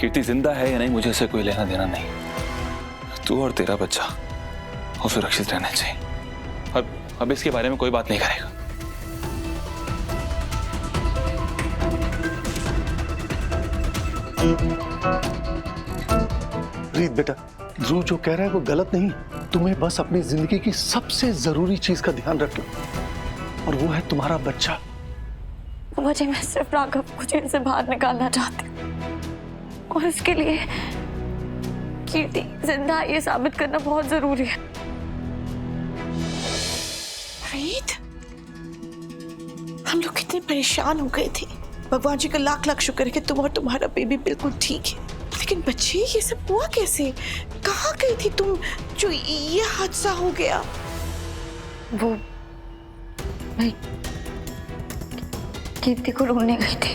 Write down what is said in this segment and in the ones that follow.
कीर्ति जिंदा है या नहीं मुझे इससे कोई लेना देना नहीं। तू और तेरा बच्चा वो सुरक्षित रहना चाहिए। अब इसके बारे में कोई बात नहीं करेगा। रीत बेटा, ध्रुव जो कह रहा है वो गलत नहीं। तुम्हें बस अपनी जिंदगी की सबसे जरूरी चीज का ध्यान रखना, और वो है तुम्हारा बच्चा। मुझे मैं सिर्फ राघव को जेल से बाहर निकालना चाहती हूँ, और इसके लिए कीर्ति जिंदा है ये साबित करना बहुत जरूरी है। रीत, हम लोग कितने परेशान हो गए थे। भगवान जी का लाख लाख शुक्र है कि तुम और तुम्हारा बेबी बिल्कुल ठीक है। लेकिन बच्चे, ये सब हुआ कैसे? कहाँ गई थी तुम जो ये हादसा हो गया? वो मैं कीर्ति को ढूंढने गई थी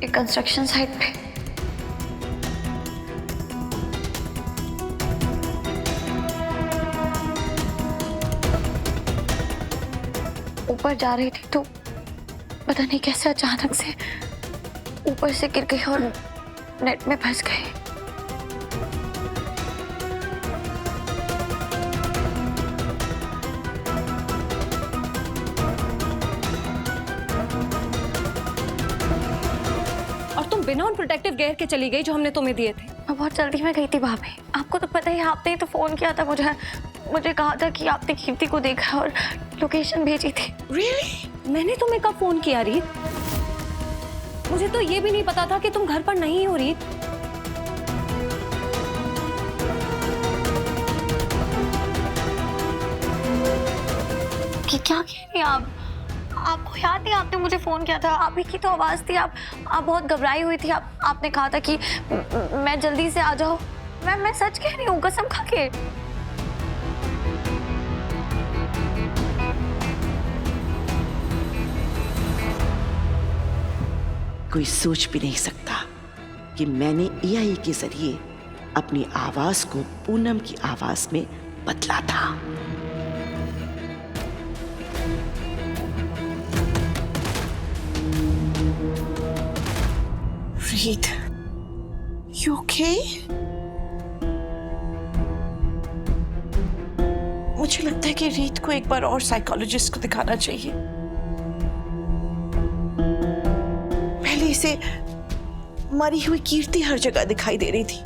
एक कंस्ट्रक्शन साइट पे। ऊपर जा रही थी तो पता नहीं कैसे अचानक से ऊपर से गिर गई और नेट में फंस गई। और तुम बिना उन प्रोटेक्टिव गियर के चली गई जो हमने तुम्हें दिए थे। मैं बहुत जल्दी में गई थी भाभी, आपको तो पता ही है। आपने ही तो फोन किया था मुझे कहा था कि आपने कीर्ति को देखा और लोकेशन भेजी थी। Really? मैंने तुम्हें कब फोन किया रीत? मुझे तो ये भी नहीं पता था कि तुम घर पर नहीं हो रीत। कि क्या कह रही हैं आप? आपको याद नहीं आपने मुझे फोन किया था? आप ही की तो आवाज थी। आप बहुत घबराई हुई थी। आपने कहा था कि मैं जल्दी से आ जाओ। मैं सच कह रही हूँ, कसम खा के। कोई सोच भी नहीं सकता कि मैंने एआई के जरिए अपनी आवाज को पूनम की आवाज में बदला था। रीत, you okay? मुझे लगता है कि रीत को एक बार और साइकोलॉजिस्ट को दिखाना चाहिए। पहले इसे मरी हुई कीर्ति हर जगह दिखाई दे रही थी,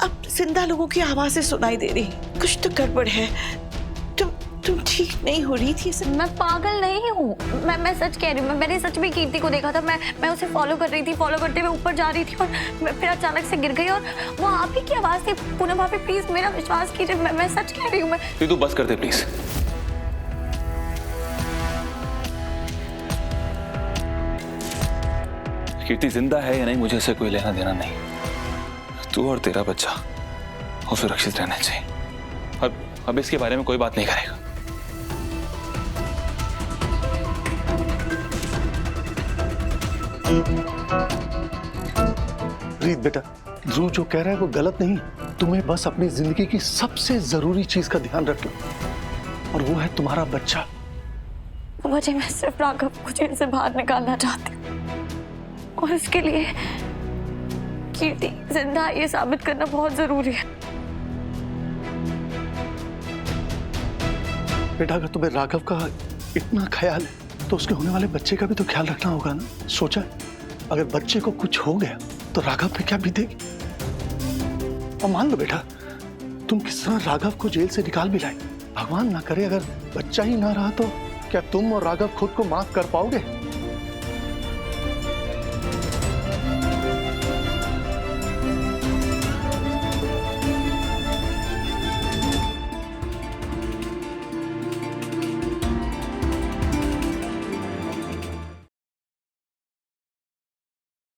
अब जिंदा लोगों की आवाजें सुनाई दे रही। कुछ तो गड़बड़ है। तुम ठीक नहीं हो रही थी। मैं पागल नहीं हूँ। मैं सच कह रही हूँ। मैंने सच में कीर्ति को देखा था। मैं उसे फॉलो कर रही थी। फॉलो करते हुए ऊपर जा रही थी और मैं फिर अचानक से गिर गई और वो आप ही की आवाज थी। पूनम भाभी प्लीज मेरा विश्वास कीजिए। मैं सच कह रही हूँ। तू बस कर दे प्लीज। कीर्ति जिंदा है या नहीं मुझे इससे कोई लेना देना नहीं। तू और तेरा बच्चा वो सुरक्षित रहना चाहिए। अब इसके बारे में कोई बात नहीं करेगा। रीत बेटा, ध्रुव जो कह रहा है वो गलत नहीं। तुम्हें बस अपनी जिंदगी की सबसे जरूरी चीज का ध्यान रखना, और वो है तुम्हारा बच्चा। मुझे मैं सिर्फ राघव को जेल से बाहर निकालना चाहती हूँ, और इसके लिए कीर्ति जिंदा है ये साबित करना बहुत जरूरी है। बेटा, अगर तुम्हें राघव का इतना ख्याल है तो उसके होने वाले बच्चे का भी तो ख्याल रखना होगा ना। सोचा अगर बच्चे को कुछ हो गया तो राघव पे क्या बीतेगी? और मान लो बेटा, तुम किस तरह राघव को जेल से निकाल भी लाए। भगवान ना करे अगर बच्चा ही ना रहा तो क्या तुम और राघव खुद को माफ कर पाओगे?